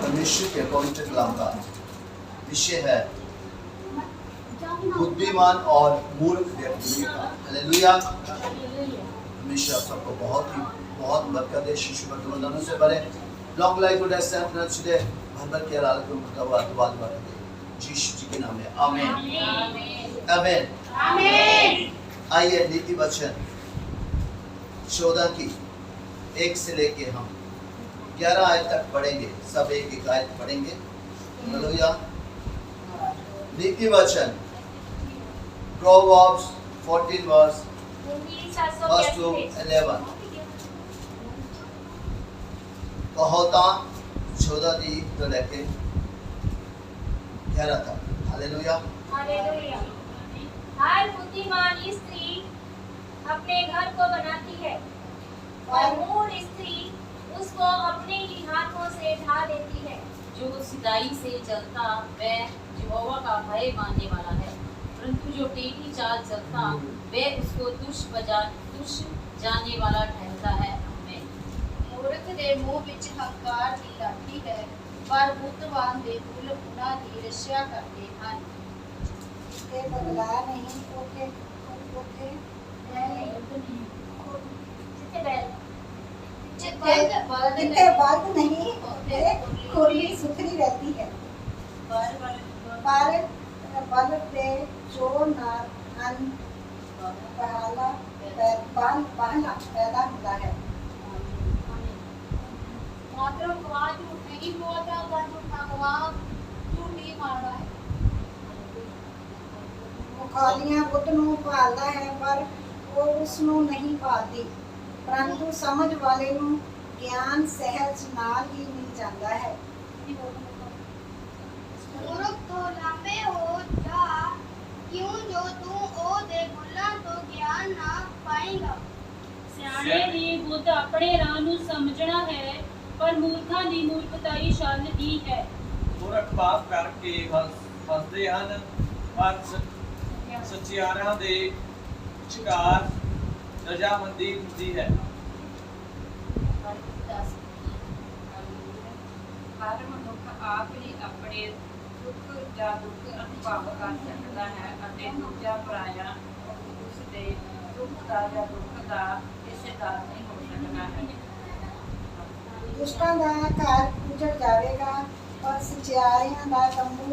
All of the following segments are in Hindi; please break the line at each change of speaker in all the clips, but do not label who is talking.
परमेश्वर के पवित्र कलाम का विषय है बुद्धिमान और मूर्ख व्यक्ति का। हालेलुया। हमेशा सबको बहुत बरकत दे। शिशु वर्तमानों से भरे लॉन्ग लाइफ गुड एस्टेंट छुदे भर के लाल को मुतवाद दे यीशु जी के नाम में आमीन आमीन आमीन। आइए नीति वचन 14 की 1 से लेके हम 11 आयत तक पढ़ेंगे। सब एक आयत पढ़ेंगे। हालेलुया। नीति वचन Proverbs 14 verse 11 कहोता 14 दी तो लेके 11 तक। Hallelujah
hallelujah. हर बुद्धिमान स्त्री अपने घर को बनाती है और मूढ़ स्त्री उसको अपने ही हाथों से ढा देती है।
जो सिधाई से चलता वह यहोवा का भय मानने वाला है, परंतु जो टेढ़ी चाल चलता वह उसको तुच्छ जाने वाला ठहरता है। आमीन।
मूर्ख दे मुंह विच हंकार दी लाठी है, पर बुद्धिमान दे फुल गुना दी रक्षा करते हैं। इसके बदला नहीं ओके जितने बल नहीं खुरली सुथरी रहती है, पर बल पे जो नान बहला पैदा होता है। मात्र गवाह झूठ नहीं बोलता, पर झूठा गवाह झूठ नहीं मारता है। मुखालियां बुत नूं भालदा है, पर वो उसनूं नहीं भालदी, परंतु समझ वाले नूं ज्ञान सहज नाल ही मिल जाता है।
मूर्ख तो लंबे हो जा, क्यों जो तू ओ दे बुला तो ज्ञान ना पाएगा।
ਸਿਆਣੇ ਦੀ ਬੁੱਧ ਆਪਣੇ ਰਾਹ ਨੂੰ ਸਮਝਣਾ ਹੈ, ਪਰ ਮੂਰਖਾਂ ਦੀ ਮੂਰਖਤਾਈ ਛਲ ਦੀ ਹੈ।
ਮੂਰਖ ਪਾਪ ਕਰਕੇ ਫਸਦੇ ਹਨ, ਪਰ ਸੱਚਿਆਰਾਂ ਦੇ ਵਿਚਕਾਰ ਰਜ਼ਾਮੰਦੀ ਹੁੰਦੀ ਹੈ।
ਹਰ ਮਨੁੱਖ ਆਪ ਹੀ ਆਪਣੇ ਸੁੱਖ ਜਾਂ ਦੁੱਖ ਅਨੁਭਵ ਕਰ ਸਕਦਾ ਹੈ ਅਤੇ ਦੂਜਾ ਪਰਾਇਆ ਉਸ ਦੇ ਸੁੱਖ ਦਾ ਜਾਂ ਦੁੱਖ ਦਾ ਹਿੱਸੇਦਾਰ ਨਹੀਂ ਹੋ ਸਕਦਾ ਹੈ।
दुष्टां दा घर उजड़ जाएगा, पर सच्चाइयां दा तंबू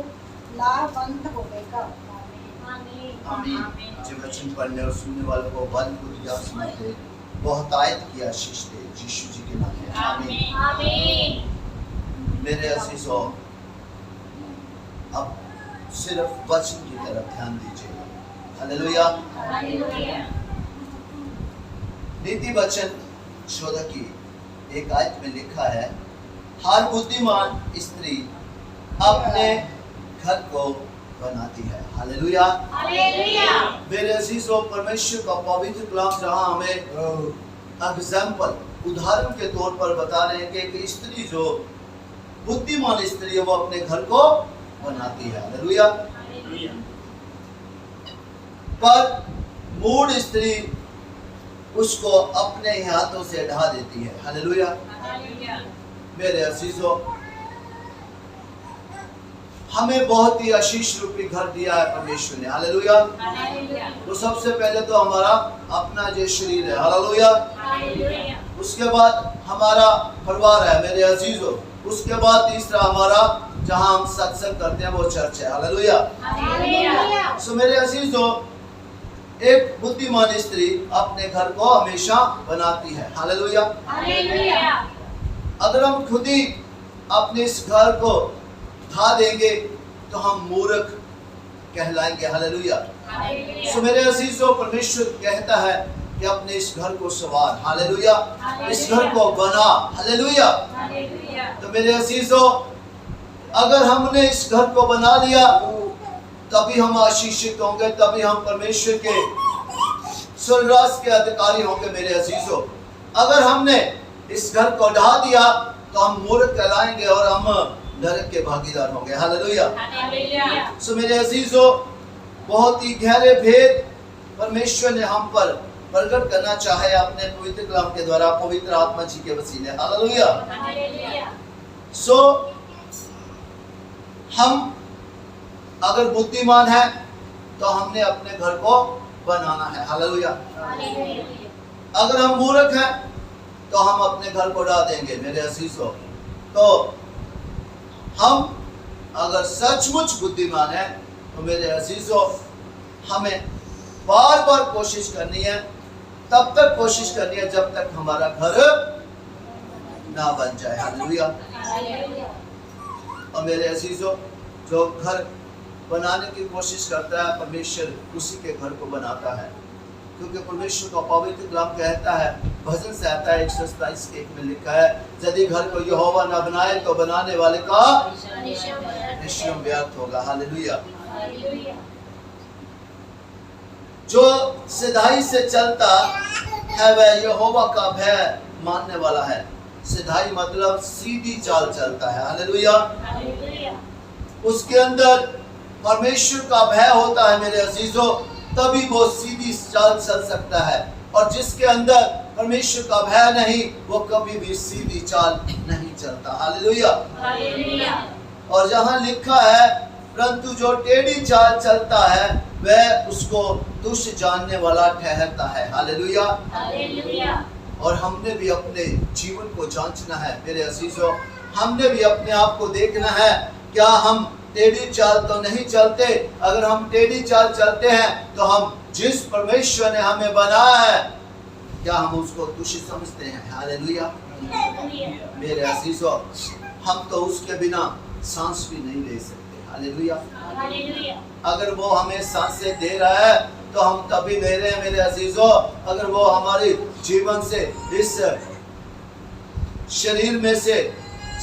लाभवंत होगा।
आमीन। जो वचन पढ़ने और सुनने वालों को बल को दिया सुनाते बहुत आयत की आशीष दे यीशु जी के नाम में आमीन
आमीन।
मेरे अजीजों, अब सिर्फ वचन की तरफ ध्यान दीजिएगा। हालेलुया।
हालेलुया।
नीति वचन 14 की 1 आयत में लिखा है, हर बुद्धिमान स्त्री अपने घर को बनाती है। हालेलुया।
हालेलुया।
मेरे अजीजों, परमेश्वर का पवित्र कलाम जहां हमें एग्जाम्पल उदाहरण के तौर पर बता रहे हैं कि एक स्त्री जो बुद्धिमान स्त्री है वो अपने घर को बनाती है। हालेलुया। पर मूढ़ स्त्री उसको अपने ही हाथों से ढा देती है। हालेलुया। मेरे अजीजों, हमें बहुत ही आशीष रूपी घर दिया है परमेश्वर ने। हालेलुया। तो सबसे पहले तो हमारा अपना जो शरीर है। हालेलुया। उसके बाद हमारा परिवार है मेरे अजीजों। उसके बाद तीसरा हमारा जहां हम सत्संग करते हैं वो चर्च है। हालेलुया। सो मेरे अजीजों, एक बुद्धिमान स्त्री अपने घर को हमेशा बनाती है। हालेलुया। अगर हम खुद ही अपने इस घर को ढा देंगे तो हम मूर्ख कहलाएंगे। हालेलुया। सो मेरे अजीजों, परमेश्वर कहता है कि अपने इस घर को सवार। हालेलुया। इस घर को बना। हालेलुया। तो मेरे अजीजों, अगर हमने इस घर को बना लिया तभी हम आशीषित होंगे, तभी हम परमेश्वर के स्वर्गराज के अधिकारी होंगे। मेरे अजीजों, अगर हमने इस घर को ढा दिया तो हम मूर्ख कहलाएंगे और हम नरक के भागीदार होंगे। हालेलुया। सो मेरे अजीजों, बहुत ही गहरे भेद परमेश्वर ने हम पर प्रकट करना चाहे अपने पवित्र कलाम के द्वारा, पवित्र आत्मा जी के वसीले। हालेलुया। सो हम अगर बुद्धिमान है तो हमने अपने घर को बनाना है। हालेलुया। अगर हम मूर्ख हैं तो हम अपने घर को ढा देंगे मेरे अजीजों। तो हम अगर सचमुच बुद्धिमान है तो मेरे अजीजों हमें बार बार कोशिश करनी है, तब तक कोशिश करनी है जब तक हमारा घर ना बन जाए। हालेलुया। और मेरे अजीजों, जो घर बनाने की कोशिश करता है परमेश्वर उसी के घर को बनाता है, क्योंकि परमेश्वर का पवित्र कलाम कहता है, भजन संहिता 127 के 1 में लिखा है, यदि घर को यहोवा न बनाए तो बनाने वाले का परिश्रम व्यर्थ होगा। हालेलुया। जो सिधाई से चलता है वह यहोवा का भय मानने वाला है। सिधाई मतलब सीधी चाल चलता है। हालेलुया। उसके अंदर परमेश्वर का भय होता है मेरे अजीजों, तभी वो सीधी चाल चल सकता है। और जिसके अंदर परमेश्वर का भय नहीं, वो कभी भी सीधी चाल नहीं चलता। हालेलुया। और जहाँ लिखा है, परंतु जो टेढ़ी चाल चलता है वह उसको तुच्छ जानने वाला ठहरता है। हालेलुया। और हमने भी अपने जीवन को जांचना है मेरे अजीजों। हमने भी अपने आप को देखना है, क्या हम टेढ़ी चाल तो नहीं चलते? अगर हम टेढ़ी चाल चलते हैं तो हम जिस परमेश्वर ने हमें बनाया है, क्या हम उसको तुच्छ समझते हैं? हालेलुया। मेरे अजीजों, हम तो उसके बिना सांस भी नहीं ले सकते। हालेलुया। अगर वो हमें सांसें दे रहा है तो हम तभी ले रहे हैं मेरे अजीजों। अगर वो हमारे जीवन से, इस शरीर में से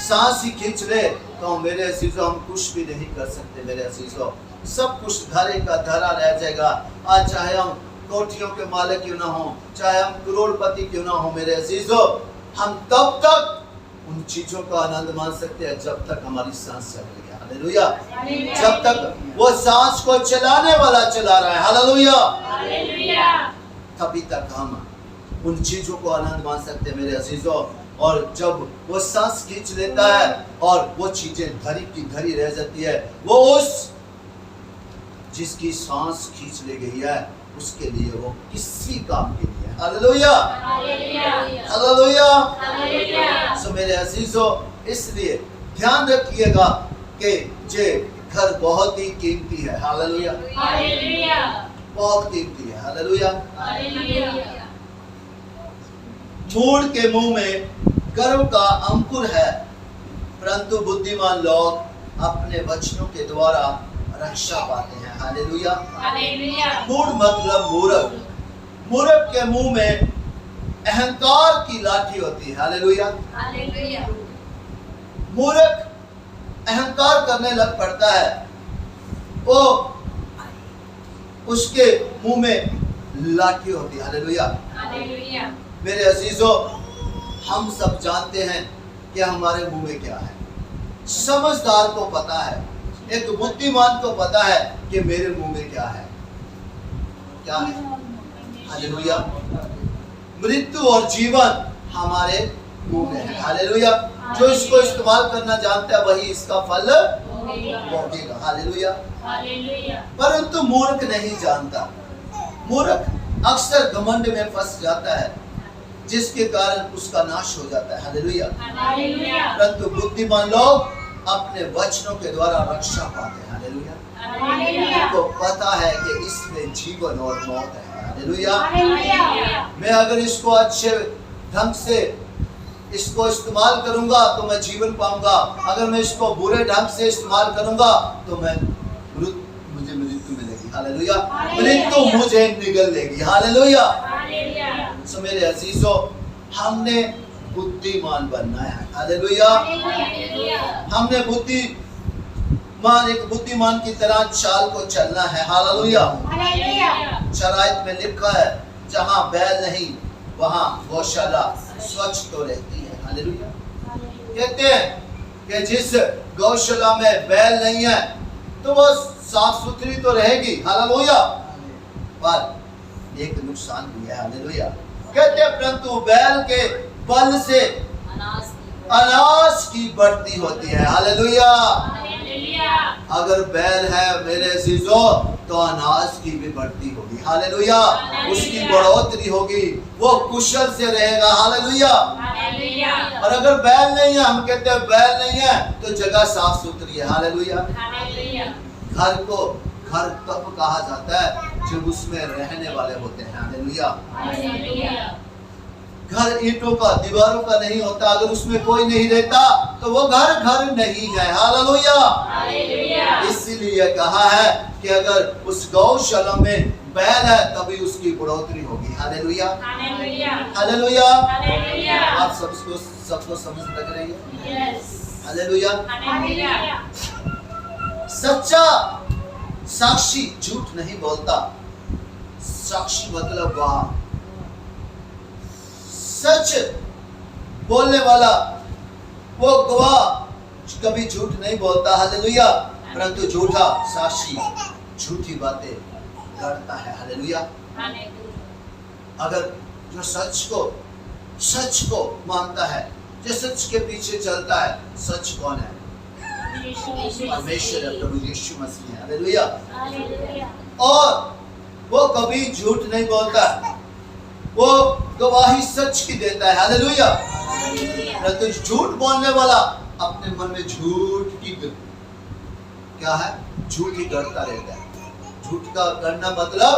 सांस ही खींच ले तो मेरे अजीजों हम कुछ भी नहीं कर सकते। मेरे अजीजों, सब कुछ धरे का धरा रह जाएगा। आज चाहे हम कोठियों के मालिक क्यों ना हो, चाहे हम करोड़पति क्यों ना हो मेरे अजीजों, हम तब तक उन चीजों का आनंद मान सकते हैं जब तक हमारी सांस चल रही है। हालेलुया। जब तक वो सांस को चलाने वाला चला रहा है। हालेलुया। तभी तक हम उन चीजों को आनंद मान सकते हैं मेरे अजीजों। और जब वो सांस खींच लेता है और वो चीजें धरी की धरी रह जाती है, वो उस जिसकी सांस खींच ली गई है उसके लिए वो किसी काम के लिए। हालेलुया। हालेलुया। सो मेरे अजीजों, इसलिए ध्यान रखिएगा कि जे घर बहुत ही कीमती है। हालेलुया। बहुत कीमती है। हालेलुया। मूढ़ के मुंह में गर्व का अंकुर है, परंतु बुद्धिमान लोग अपने वचनों के द्वारा रक्षा पाते हैं। हालेलुया। मूढ़ मतलब मूर्ख। मूर्ख के मुंह में अहंकार की लाठी होती है। हालेलुया। मूर्ख अहंकार करने लग पड़ता है, वो उसके मुंह में लाठी होती है। हालेलुया। मेरे अजीजों, हम सब जानते हैं कि हमारे मुंह में क्या है। समझदार को पता है, एक बुद्धिमान को पता है कि मेरे मुंह में क्या है। क्या है? हालेलुया। मृत्यु और जीवन हमारे मुंह में है। हालेलुया। जो इसको इस्तेमाल करना जानता है वही इसका फल भोगेगा। हालेलुया। परंतु मूर्ख नहीं जानता। मूर्ख अक्सर घमंड में फंस जाता है, जिसके कारण उसका नाश हो जाता है। हालेलुया। परंतु बुद्धिमान लोग अपने वचनों के द्वारा रक्षा पाते हैं। हालेलुया। उनको पता है कि इसमें जीवन और मौत है। हालेलुया। मैं अगर इसको अच्छे ढंग से इसको इस्तेमाल करूंगा तो मैं जीवन पाऊंगा। अगर मैं इसको बुरे ढंग से इस्तेमाल करूंगा तो मुझे मृत्यु मिलेगी। हालेलुया। मृत्यु मुझे निगल लेगी। हालेलुया। सो मेरे अजीजों, हमने बुद्धिमान बनना है। हालेलुया। हमने एक बुद्धिमान की तरह चाल को चलना है। हालेलुया। शराइत में लिखा है, जहाँ बैल नहीं वहाँ गौशाला स्वच्छ तो रहती है। हालेलुया। कहते हैं कि जिस गौशाला में बैल नहीं है तो वो साफ सुथरी तो रहेगी। हालेलुया। पर एक नुकसान भी है। हालेलुया। कहते हैं परंतु बैल के बल से अनाज की बढ़ती होती है। हालेलुया। अगर बैल है मेरे अजीजों तो अनाज की भी बढ़ती होगी, हालेलुया। उसकी बढ़ोतरी होगी, वो कुशल से रहेगा, हालेलुया। और अगर बैल नहीं है, हम कहते हैं बैल नहीं है, तो जगह साफ सुथरी है, हालेलुया। घर को घर तब कहा जाता है जब उसमें रहने वाले होते हैं, हालेलुया। घर ईंटों का दीवारों का नहीं होता, अगर उसमें कोई नहीं रहता तो वो घर घर नहीं है, हालेलुया। इसीलिए कहा है कि अगर उस गौशाला में बैल है तभी उसकी बढ़ोतरी होगी, हालेलुया। हालेलुया। आप सबको समझ लग रही है? हालेलुया। सच्चा साक्षी झूठ नहीं बोलता। साक्षी मतलब गवाह, सच बोलने वाला वो गवाह कभी झूठ नहीं बोलता, हालेलुया। परंतु झूठा साक्षी झूठी बातें करता है, हालेलुया। अगर जो सच को मानता है, जो सच के पीछे चलता है, सच कौन है? परमेश्वर है, प्रभु यीशु मसीह है, हालेलुया। और वो कभी झूठ नहीं बोलता, वो गवाही सच की देता है, हालेलुया। परंतु झूठ बोलने वाला अपने मन में झूठ की क्या है? झूठ ही करता रहता है। झूठ का करना मतलब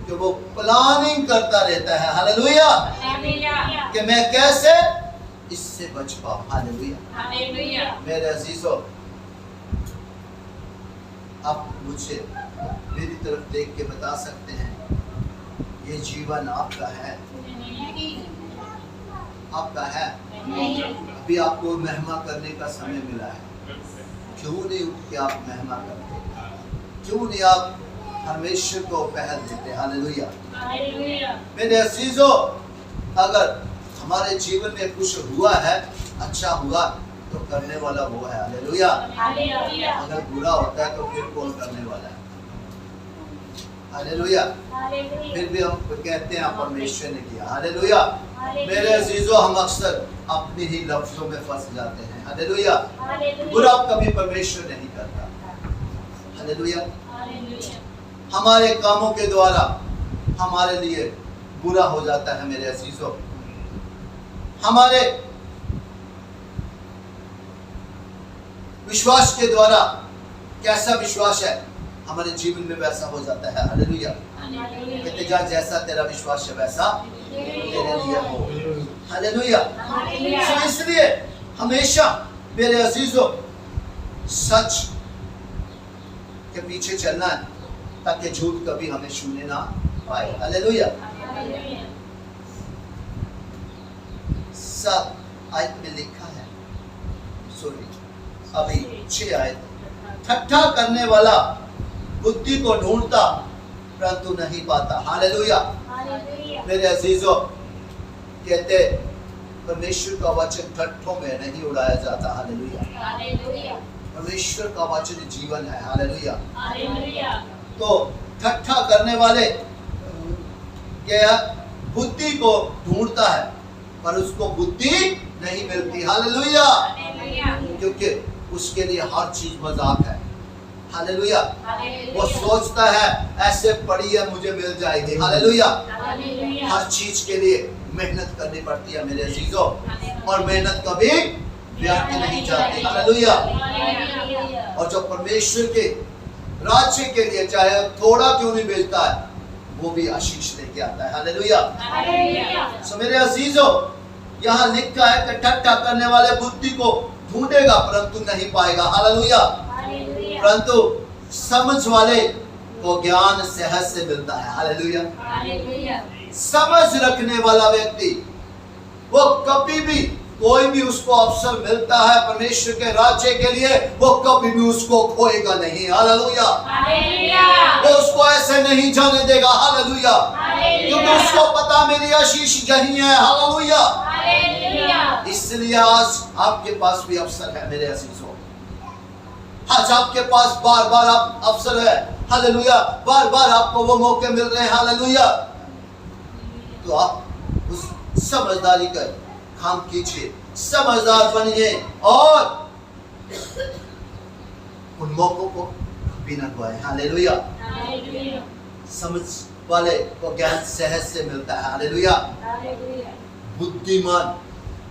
कि वो प्लानिंग करता रहता है, हालेलुया, कि मैं कैसे इससे बच पाऊं, हालेलुया। मेरे अजीजों, आप मुझे मेरी तरफ देख के बता सकते हैं ये जीवन आपका है? आपका है? अभी आपको महिमा करने का समय मिला है, क्यों नहीं उठ के आप महिमा करते? क्यों नहीं आप परमेश्वर को पहल देते, हालेलुया। मेरे अजीजों, अगर हमारे जीवन में कुछ हुआ है, अच्छा हुआ, तो करने वाला वो है, हालेलुया। अगर बुरा होता है तो फिर कौन करने वाला है? हालेलुया। फिर भी हम कहते हैं परमेश्वर ने किया, हालेलुया। मेरे अजीजों, हम अक्सर अपनी ही लफ्जों में फंस जाते हैं, हालेलुया। बुरा कभी परमेश्वर नहीं करता, हालेलुया। हमारे कामों के द्वारा हमारे लिए बुरा हो जाता है, मेरे अजीजों। हमारे विश्वास के द्वारा, कैसा विश्वास है हमारे जीवन में वैसा हो जाता है, हालेलुया। कहते जा जैसा तेरा विश्वास है वैसा तेरे लिए हो, हालेलुया। इसलिए हमेशा मेरे अजीजों सच के पीछे चलना है ताकि झूठ कभी हमें छूने ना पाए, हालेलुया। 7 आयत में लिखा है, अभी 6 आयत, ठट्ठा करने वाला बुद्धि को ढूंढता परंतु नहीं पाता, हालेलुया। मेरे अजीजों, कहते परमेश्वर का वचन ठट्ठों में नहीं उड़ाया जाता, हालेलुया। परमेश्वर का वचन जीवन है, हालेलुया। तो ठट्ठा करने वाले क्या बुद्धि को ढूंढता है पर उसको बुद्धि नहीं मिलती, हालेलुया। क्योंकि उसके लिए हर चीज मजाक है, हालेलुया। वो सोचता है ऐसे पड़ी है मुझे मिल जाएगी, हालेलुया। हर चीज के लिए मेहनत करनी पड़ती है, मेरे अजीजों, और मेहनत कभी व्यर्थ नहीं जाती, हालेलुया। और जो परमेश्वर के राज्य के लिए चाहे थोड़ा क्यों नहीं बेचता है, वो भी आशीष लेके आता है, हालेलुया। सो मेरे अजीजों, यहाँ लिखा है कि ठट्ठा करने वाले बुद्धि को ढूंढेगा परंतु नहीं पाएगा, हालेलुया। परंतु समझ वाले को ज्ञान सहज से मिलता है, हालेलुया। समझ रखने वाला व्यक्ति, वो कभी भी कोई भी उसको अवसर मिलता है परमेश्वर के राज्य के लिए, वो कभी भी उसको खोएगा नहीं, हालेलुया। वो उसको ऐसे नहीं जाने देगा, हालेलुया। क्योंकि उसको पता मेरी आशीष यही है, हालेलुया। इसलिए आज आपके पास भी अवसर है, मेरे अजीजों। आज आपके पास बार बार आप अवसर है, हालेलुया। बार बार आपको वो मौके मिल रहे हैं, हालेलुया। तो आप उस समझदारी का काम कीजिए, समझदार बनिए और उन मौकों को कभी न खोए। हालेलुया।
हालेलुया।
समझ वाले को ज्ञान सहज से मिलता है। हालेलुया।
हालेलुया।
बुद्धिमान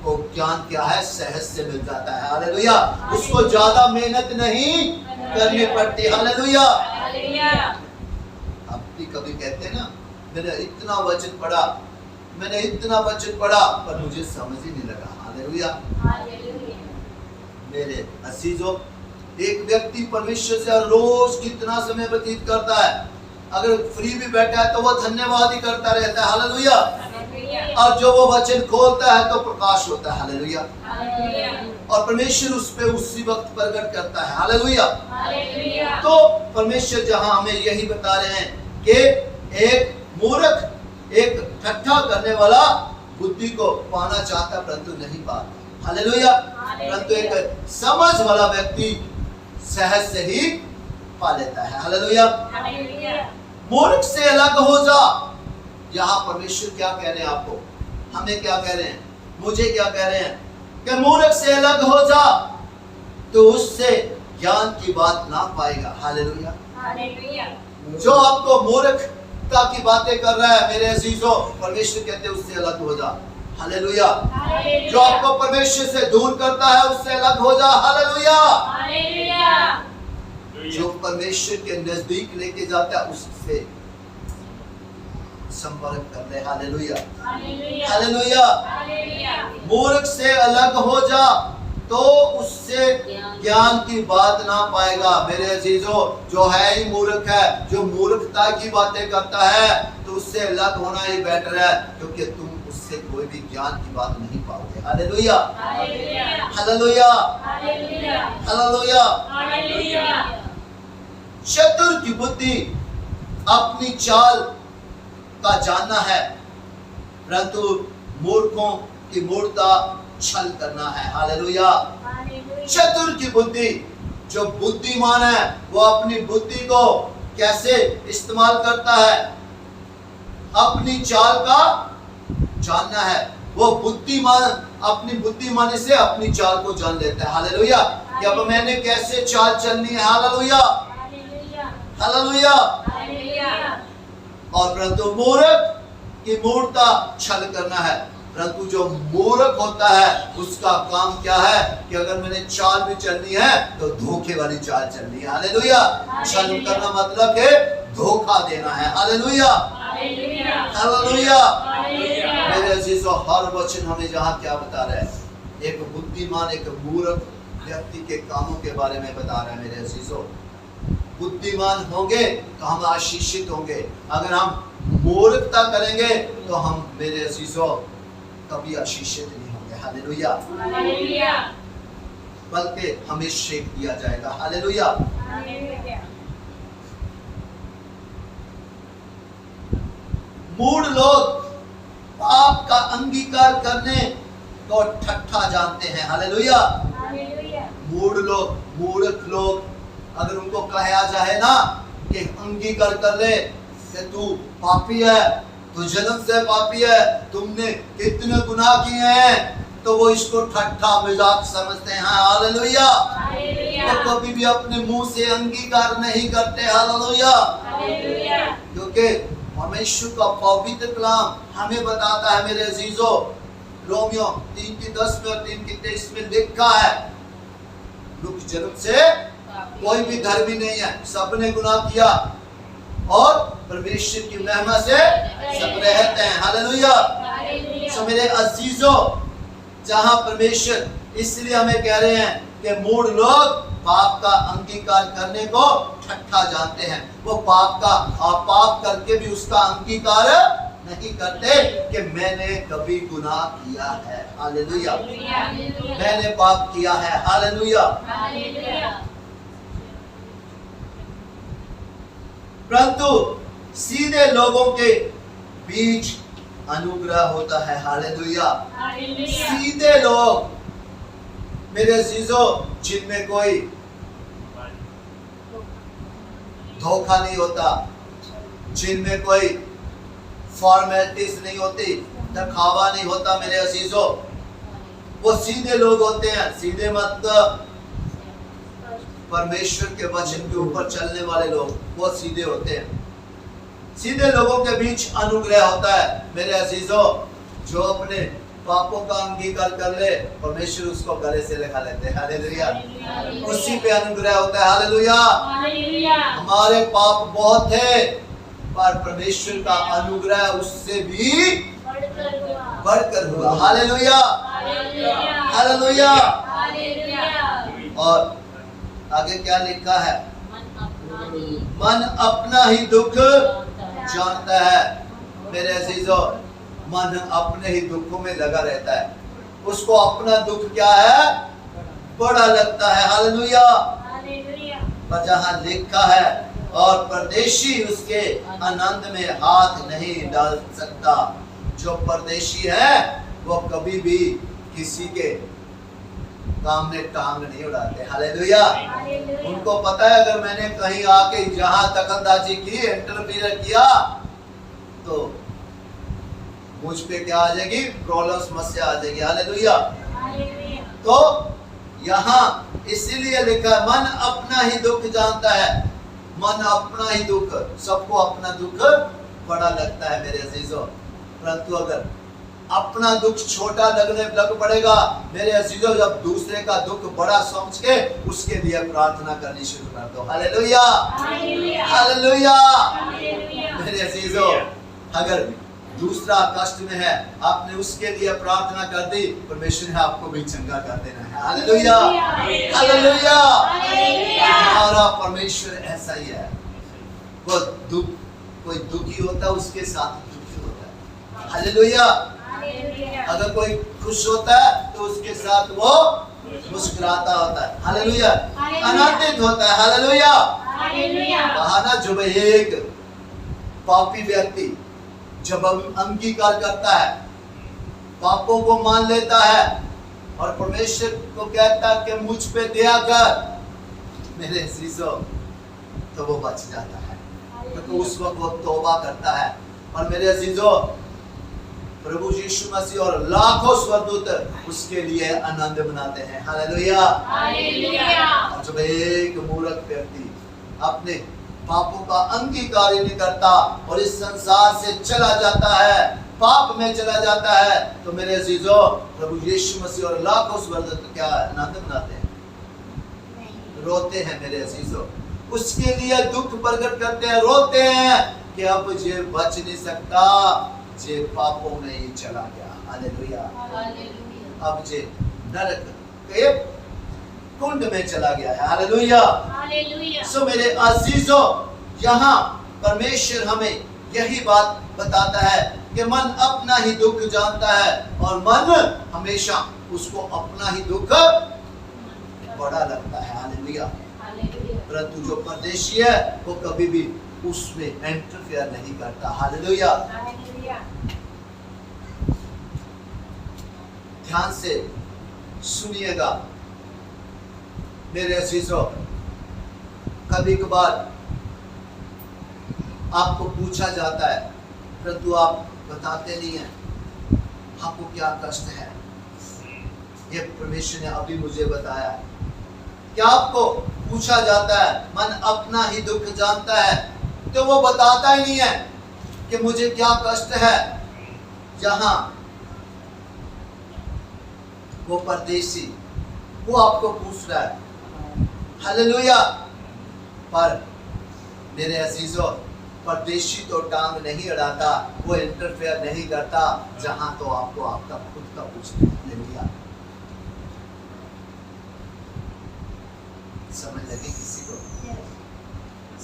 को ज्ञान क्या है, सहज से मिल जाता है। हालेलुया। उसको ज्यादा मेहनत नहीं करनी पड़ती। हालेलुया।
हालेलुया।
आप भी कभी कहते हैं ना, मैंने इतना वचन पढ़ा, मैंने इतना वचन पढ़ा, पर मुझे समझ ही नहीं लगा। हालेलुया।
हालेलुया।
मेरे अजीजों, एक व्यक्ति परमेश्वर से रोज कितना समय व्यतीत करता है, अगर फ्री भी बैठा है तो वो धन्यवाद ही करता रहता है। हालेलुया। और जो वो वचन खोलता है तो प्रकाश होता है। हालेलुया।
हालेलुया।
और परमेश्वर उस पे उसी वक्त प्रकट करता है। हालेलुया।
हालेलुया।
तो परमेश्वर जहां हमें यही बता रहे हैं कि एक मूर्ख, एक ठट्ठा करने वाला बुद्धि को पाना चाहता परंतु नहीं पाता। हालेलुया। परंतु एक समझ वाला व्यक्ति सहज से ही पा लेता है। हालेलुया।
हालेलुया।
मूर्ख से अलग हो जा। यहाँ परमेश्वर क्या कह रहे हैं आपको, हमें क्या कह रहे हैं, मुझे क्या कह रहे हैं कि मूर्ख से अलग हो जा तो उससे ज्ञान की बात ना पाएगा। हालेलुया।
हालेलुया।
जो आपको मूर्खता की बातें कर रहा है मेरे अजीजों, परमेश्वर कहते हैं उससे अलग हो जा। हालेलुया। जो आपको परमेश्वर से दूर करता है उससे अलग हो जा। हालेलुया।
हालेलुया।
जो परमेश्वर के नजदीक लेके जाता है उससे संपर्क कर ले। हालेलुया।
हालेलुया।
हालेलुया।
हालेलुया।
मूर्ख से अलग हो जा तो उससे ज्ञान की बात ना पाएगा। मेरे अजीजों, जो है ही मूर्ख है, जो मूर्खता की बातें करता है, तो उससे अलग होना ही बेटर है, क्योंकि तुम उससे कोई भी ज्ञान की बात नहीं पाओगे। Hallelujah.
Hallelujah.
Hallelujah.
Hallelujah.
Hallelujah.
Hallelujah.
चतुर की बुद्धि अपनी चाल का जानना है, परंतु मूर्खों की मूर्खता छल करना है। हालेलुया। चतुर की बुद्धि, जो बुद्धिमान है, वो अपनी बुद्धि को कैसे इस्तेमाल करता है, अपनी चाल का जानना है। वो बुद्धिमान अपनी बुद्धिमानी से अपनी चाल को जान लेता है। हालेलुया। कि अब मैंने कैसे चाल चलनी है। हालेलुया। हालेलुया। और परंतु मूर्ख की मूर्खता छल करना है। परंतु जो मूर्ख होता है उसका काम क्या है कि अगर मैंने चाल भी चलनी है तो धोखे वाली चाल चलनी है। हालेलुया। छल करना मतलब है धोखा देना है। हालेलुया। हालेलुया। मेरे अजीजों, हर वचन हमें जहाँ क्या बता रहा है, एक बुद्धिमान एक मूर्ख व्यक्ति के कामों के बारे में बता रहा है। मेरे अजीजों, बुद्धिमान होंगे तो हम आशीषित होंगे, अगर हम मूर्खता करेंगे तो हम मेरे अजीजों कभी आशीषित नहीं होंगे। हालेलुया।
हालेलुया।
बल्कि हमें शेक दिया जाएगा। हालेलुया।
हालेलुया।
मूढ़ लोग पाप का अंगीकार करने को ठट्ठा जानते हैं। हालेलुया।
हालेलुया।
मूढ़ लोग, मूर्ख लोग, अगर उनको कहा जाए ना कि अंगीकार कर ले कि तू पापी है, तू जन्म से पापी है, तुमने कितने गुनाह किए हैं, तो वो इसको ठट्ठा मजाक समझते हैं। हालेलुया। वो कभी भी अपने मुंह से अंगीकार नहीं करते। हालेलुया। क्योंकि परमेश्वर का पवित्र कलाम हमें बताता है मेरे अजीजों, रोमियो 3:10 में और 3:23 में लिखा है, लोग जन्म से कोई भी धर्मी नहीं है, सबने गुनाह किया और परमेश्वर की महिमा से सब रहते हैं। हालेलुया। सो मेरे अजीजों, जहां परमेश्वर इसलिए हमें कह रहे हैं कि मूढ़ लोग पाप का अंगीकार करने को ठट्ठा जानते हैं, वो पाप करके भी उसका अंगीकार नहीं करते कि मैंने कभी गुनाह किया है। हालेलुया। मैंने पाप किया है। हालेलुया। परंतु सीधे लोगों के बीच अनुग्रह होता है। हालेलुया। सीधे लोग मेरे अजीजों, जिनमें कोई धोखा नहीं होता, जिनमें कोई फॉर्मेलिटीज नहीं होती, दिखावा नहीं होता, मेरे अजीजों, वो सीधे लोग होते हैं। सीधे मतलब परमेश्वर के वचन के ऊपर चलने वाले लोग बहुत सीधे होते हैं। सीधे लोगों के बीच अनुग्रह होता है। मेरे अजीजों, जो अपने पापों का अंगीकार कर ले, परमेश्वर उसको गले से लगा लेते हैं। हालेलुया। उसी पे अनुग्रह होता है। हालेलुया। हमारे पाप बहुत है, पर परमेश्वर का अनुग्रह उससे भी बढ़कर हुआ। हालेलुया। हालेलुया। और आगे क्या लिखा है? मन अपना ही दुख जानता है। मेरे अजीजों, मन अपने ही दुखों में लगा रहता है। उसको अपना दुख क्या है? बड़ा लगता है। हालेलुया। पर जहाँ लिखा है, और परदेशी उसके आनंद में हाथ नहीं डाल सकता। जो परदेशी है वो कभी भी किसी के काम में टांग नहीं उड़ाते। हालेलुया। उनको पता है, अगर मैंने कहीं आके जहां दखलंदाजी की, इंटरफीयर किया, तो मुझ पे क्या आ जाएगी? प्रॉब्लम, समस्या आ जाएगी। हालेलुया। तो यहाँ इसीलिए लिखा है, मन अपना ही दुख जानता है। मन अपना ही दुख, सबको अपना दुख बड़ा लगता है मेरे अजीजों। परंतु अगर अपना दुख छोटा लगने लग पड़ेगा मेरे अजीजों, जब दूसरे का दुख बड़ा समझ के उसके लिए प्रार्थना करनी शुरू कर दो। हालेलुया। हालेलुया। मेरे अजीजों, अगर दूसरा कष्ट में है, आपने उसके लिए प्रार्थना कर दी, परमेश्वर ने आपको भी चंगा कर देना है। हालेलुया। हालेलुया। हमारा परमेश्वर ऐसा ही है। कोई दुखी होता है, उसके साथ दुखी होता है। हालेलुया। अगर कोई खुश होता है तो उसके साथ वो मुस्कुराता होता है। हालेलुया। आनंदित होता है। हालेलुया। बहाना जब एक पापी व्यक्ति जब अंगीकार करता है, पापों को मान लेता है और परमेश्वर को कहता है कि मुझ पे दया कर, मेरे अजीजों, तो वो बच जाता है, क्योंकि तो उस वक्त वो तौबा करता है। और मेरे अजीजों, प्रभु यीशु मसीह और लाखों स्वर्गदूत उसके लिए आनंद मनाते हैं। हालेलुया। और जब एक मूर्ख व्यक्ति अपने पापों का अंगीकार ही नहीं करता और इस संसार से चला जाता है, पाप में चला जाता है, तो मेरे अजीजों, प्रभु यीशु मसीह और लाखों स्वर्गदूत क्या आनंद मनाते हैं? रोते हैं मेरे अजीजों। उसके लिए दुख प्रकट करते हैं, रोते हैं कि अब ये बच नहीं सकता, जे पापों में ही चला गया। हालेलुया। अब जे नरक के कुंड में चला गया है। हालेलुया। सो मेरे अजीजों, यहाँ परमेश्वर हमें यही बात बताता है कि मन अपना ही दुख जानता है और मन हमेशा उसको अपना ही दुख बड़ा लगता है। हालेलुया। परंतु जो परदेशी है वो कभी भी उसमें इंटरफेयर नहीं करता। हालेलुया। ध्यान से सुनिएगा मेरे अजीजों, कभी कभार आपको पूछा जाता है, परंतु आप बताते नहीं हैं आपको क्या कष्ट है। ये परमेश्वर ने अभी मुझे बताया। क्या आपको पूछा जाता है, मन अपना ही दुख जानता है, तो वो बताता ही नहीं है कि मुझे क्या कष्ट है। जहां वो परदेशी वो आपको पूछ रहा है। हालेलुया। पर मेरे अजीजों, परदेशी तो टांग नहीं अड़ाता, वो इंटरफेयर नहीं करता जहां तो आपको आपका खुद का पूछना है। हालेलुया। समझ लगी किसी को?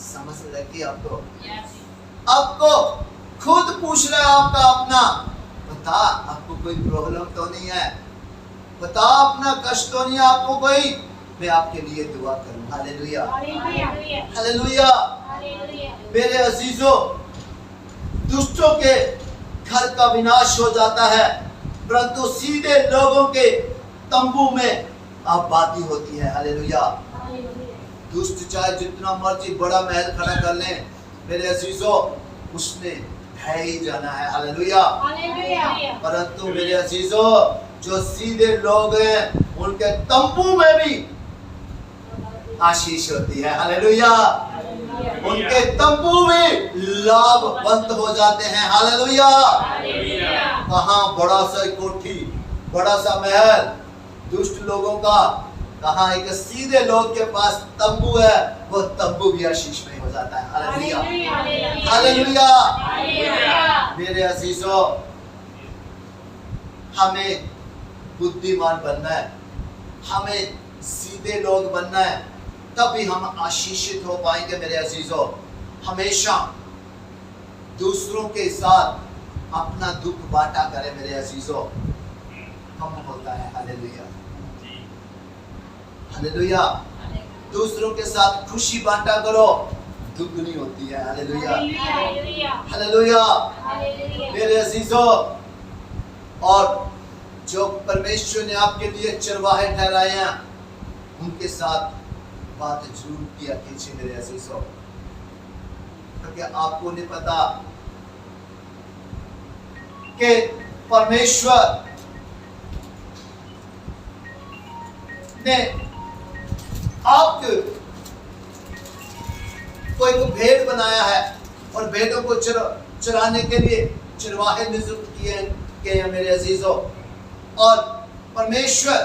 समझ लगी आपको? आपको खुद पूछ रहा है आपका अपना, बता आपको कोई प्रॉब्लम तो नहीं है, बता अपना कष्ट तो नहीं है आपको कोई, मैं आपके लिए दुआ करूं। हालेलुया। हालेलुया। मेरे अजीजों, दुष्टों के घर का विनाश हो जाता है, परंतु सीधे लोगों के तंबू में आबादी होती है। हालेलुया। दुष्ट चाहे जितना मर्जी बड़ा महल खड़ा कर ले, मेरे अजीजों, उसने ढह ही जाना है। हालेलुया। परंतु मेरे अजीजों, जो सीधे लोग हैं उनके तंबू में भी आशीष होती है। हालेलुया। उनके तंबू में लाभवंत हो जाते हैं। हालेलुया। कहाँ बड़ा सा कोठी, बड़ा सा महल दुष्ट लोगों का, कहाँ एक सीधे लोग के पास तंबू है, वो तंबू भी आशीष में हो जाता है। हालेलुया। हालेलुया। मेरे अजीजों, हमें बुद्धिमान बनना है, हमें सीधे लोग बनना है, तभी हम आशीषित हो पाएंगे। मेरे अजीजों, हमेशा दूसरों के साथ अपना दुख बांटा करें। मेरे अजीजों, कम होता है। हालेलुया। हालेलुया। दूसरों के साथ खुशी बांटा करो, दुगनी होती है। हालेलुया। हालेलुया। मेरे अजीजों, और जो परमेश्वर ने आपके लिए चरवाहे ठहराए हैं, उनके साथ बात जरूर किया कीजिए। मेरे अजीजों, क्योंकि आपको नहीं पता कि परमेश्वर ने आपको कोई को भेड़ बनाया है और भेड़ों को चराने के लिए चरवाहे नियुक्त किए हैं। मेरे अजीजों, और परमेश्वर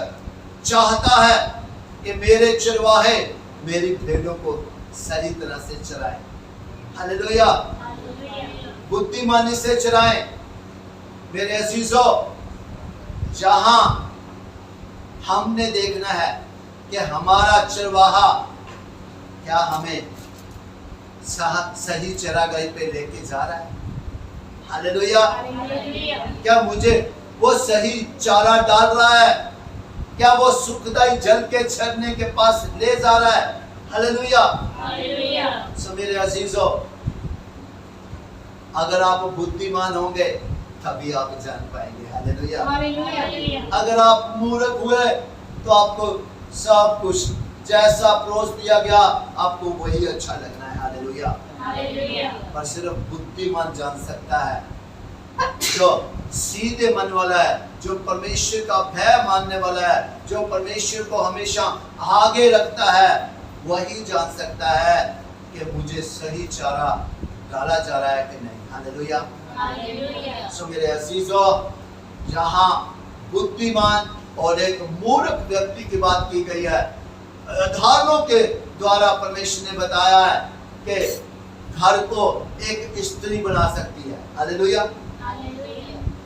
चाहता है कि मेरे चरवाहे मेरी भेड़ों को सही तरह से चराएं। हालेलुया। बुद्धिमानी से चराएं। मेरे अजीजों, जहां हमने देखना है कि हमारा चरवाहा क्या हमें सही चरागाह पे लेके जा रहा है। हालेलुया। क्या मुझे वो सही चारा डाल रहा है? क्या वो सुखदाई जल के झरने के पास ले जा रहा है? हालेलुया। सो मेरे अजीजों, अगर आप बुद्धिमान होंगे तभी आप जान पाएंगे। हालेलुया। अगर आप मूर्ख हुए तो आपको सब कुछ जैसा परोस दिया गया आपको वही अच्छा लगना है। हालेलुया। पर सिर्फ बुद्धिमान जान सकता है, जो सीधे मन वाला है, जो परमेश्वर का भय मानने वाला है, जो परमेश्वर को हमेशा आगे रखता है, वही जान सकता है कि मुझे सही चारा डाला जा रहा है कि नहीं। हालेलुया। सो मेरे अजीजों, जहां बुद्धिमान और एक मूर्ख व्यक्ति की बात की गई है, उदाहरणों के द्वारा परमेश्वर ने बताया है कि घर को एक स्त्री बना सकती है। हालेलुया।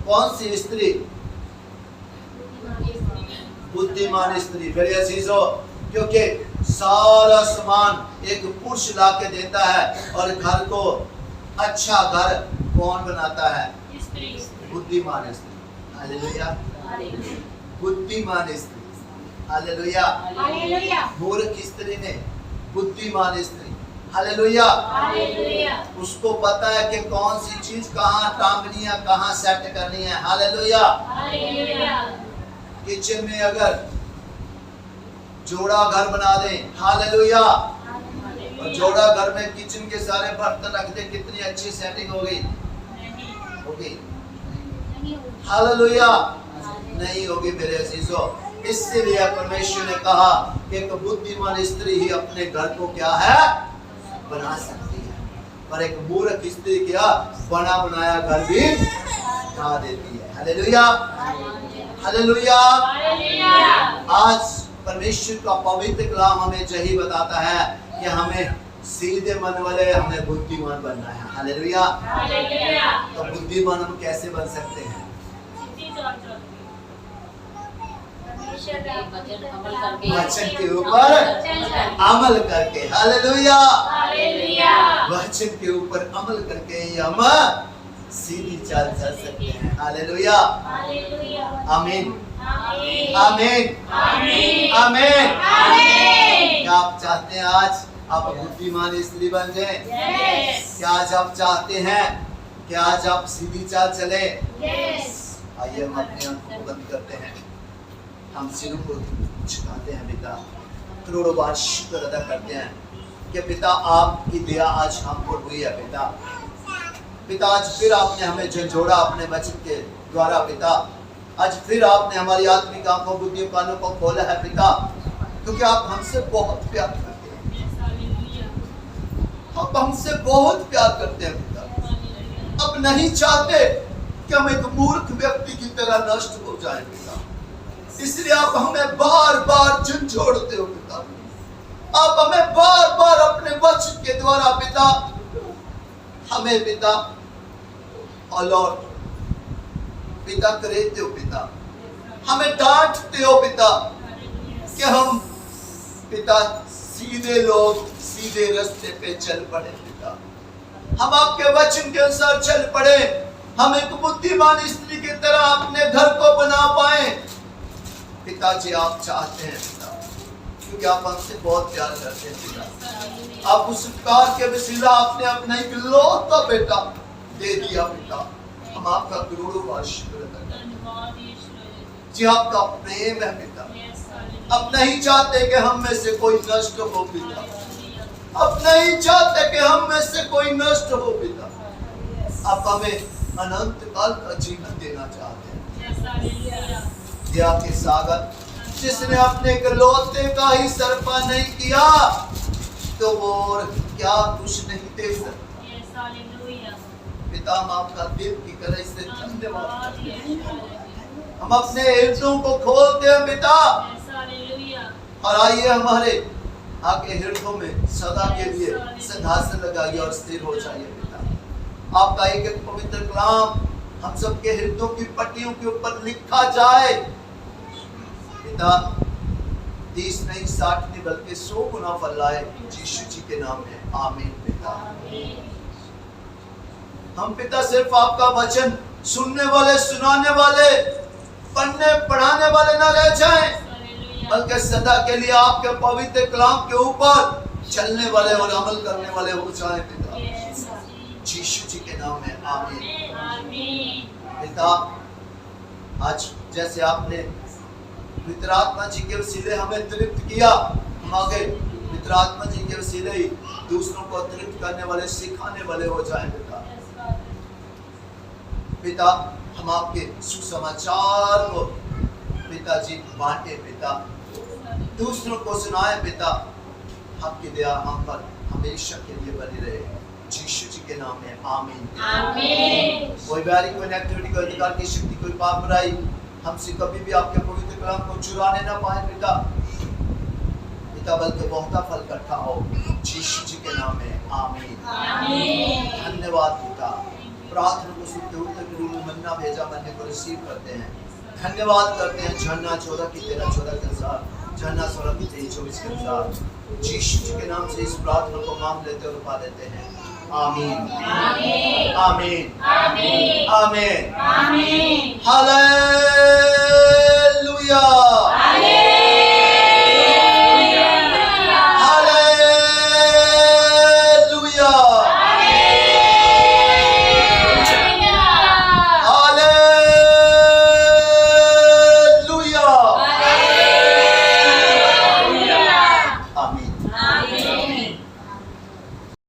कौन सी स्त्री? बुद्धिमान स्त्री। मेरे अजीजों, क्योंकि सारा सामान एक पुरुष ला के देता है और घर को अच्छा घर कौन बनाता है? बुद्धिमान स्त्री। हालेलुया। बुद्धिमान स्त्री। हालेलुया। मूर्ख स्त्री ने बुद्धिमान स्त्री। हालेलुया। उसको पता है कि कौन सी चीज कहाँ टांगनी है, कहाँ सेट करनी है। हालेलुया। किचन में अगर जोड़ा घर बना दें, हालेलुया, और जोड़ा घर में किचन के सारे बर्तन रख दे, कितनी अच्छी सेटिंग हो गई? होगी? हालेलुया। नहीं होगी मेरे अजीजों। इसलिए परमेश्वर ने कहा कि एक बुद्धिमान स्त्री ही अपने घर को क्या है? बना सकती है, पर एक मूर्ख स्त्री क्या? बना बनाया घर भी ढा देती है। हालेलुया। हालेलुया। आज परमेश्वर का पवित्र कलाम हमें यही बताता है कि हमें सीधे मन वाले, हमें बुद्धिमान बनना है। हालेलुया। तो बुद्धिमान हम कैसे बन सकते हैं? वचन के ऊपर अमल करके। हालेलुया। वचन के ऊपर अमल करके ही हम सीधी चाल चल सकते हैं। हालेलुया। आमीन। आमीन। आमीन। क्या आप चाहते हैं आज आप बुद्धिमान स्त्री बन जाएं? क्या आज आप चाहते हैं कि आज आप सीधी चाल चले? आइए हम अपनी आंखों को बंद करते हैं, हम सिरों को झुकाते हैं। पिता, करोड़ों बार शुक्र अदा करते हैं कि पिता आपकी दया आज हम पर हुई है। पिता आज फिर आपने हमें जोड़ा अपने वचन के द्वारा। पिता आज फिर आपने हमारी आत्मिक आंखों, बुद्धि, कानों को खोला है पिता, क्योंकि आप हमसे बहुत प्यार करते हैं। हमसे बहुत प्यार करते हैं पिता। अब नहीं चाहते कि हम एक मूर्ख व्यक्ति की तरह नष्ट हो जाएं पिता, इसलिए आप हमें बार बार झंझोड़ते हो पिता। आप हमें बार बार अपने वचन के द्वारा पिता हमें पिता और लॉर्ड पिता करते हो पिता, हमें डांटते हो पिता कि हम पिता सीधे लोग सीधे रास्ते पे चल पड़े पिता, हम आपके वचन के अनुसार चल पड़े, हम एक बुद्धिमान स्त्री की तरह अपने घर को बना पाए। पिताजी आप चाहते हैं पिता, क्योंकि आप हमसे बहुत प्यार करते हैं पिता। आप उस उपकार के वसीला आपने अपना इकलौता बेटा दे दिया पिता। हम आपका करोड़ों बार शुक्र करते हैं जी, आपका प्रेम है पिता। अब नहीं चाहते कि हम में से कोई नष्ट हो पिता, अब नहीं चाहते कि हम में से कोई नष्ट हो पिता। आप हमें अनंत काल का जीवन देना चाहते हैं। दया के सागर जिसने अपने इकलौते का ही सरपा नहीं किया तो वो और क्या कुछ नहीं दे सकता पिता। हम आपका दिल की तरह इससे धन्यवाद करते हैं। हम अपने हृदयों को खोलते हैं पिता, और आइए हमारे आपके हृदयों में सदा के लिए सिंहासन लगाइए और स्थिर हो जाइए पिता। आपका एक एक पवित्र कलाम हम सबके हृदयों की पट्टियों के ऊपर लिखा जाए पिता। 30 नहीं 60 नहीं बल्कि 100 गुना फल लाए यीशु जी के नाम में, आमीन पिता। हम पिता सिर्फ आपका वचन सुनने वाले, सुनाने वाले, पढ़ने पढ़ाने वाले ना रह जाएं, बल्कि सदा के लिए आपके पवित्र कलाम के ऊपर चलने वाले और अमल करने वाले हो जाएं पिता, यीशु जी के नाम में, आमीन पिता। आज जैसे आपने पवित्र आत्मा जी के वसीले हमें तृप्त किया, हम आगे पवित्र आत्मा जी के वसीले ही दूसरों को तृप्त करने वाले, सिखाने वाले हो जाएं पिता। पिता हम आपके सुसमाचार को पिताजी बांटे पिता, दूसरों को सुनाए पिता। आपकी दया हम पर हमेशा के लिए बनी रहे, यीशु जी के नाम में, आमीन। कोई बैरी, कोई नेगेटिविटी, कोई अधिकार की शक्ति, कोई पाप बुराई हमसे कभी भी आपके पवित्र कलाम को चुराने ना पाए पिता, बल्कि बहुत फल इकट्ठा हो, यीशु जी के नाम में, आमीन। धन्यवाद पिता। प्रार्थना को सुनते उत्तर के रूप में मन्ना भेजा, मन्ने को रिसीव करते हैं। धन्यवाद करते हैं झरना 14 की 13-14 के अनुसार, झरना 16 की 23-24 के अनुसार। यीशु जी के नाम से इस प्रार्थना को मांग लेते और पा लेते हैं, आमीन, आमीन, आमीन, आमीन, आमीन, हालेलुया।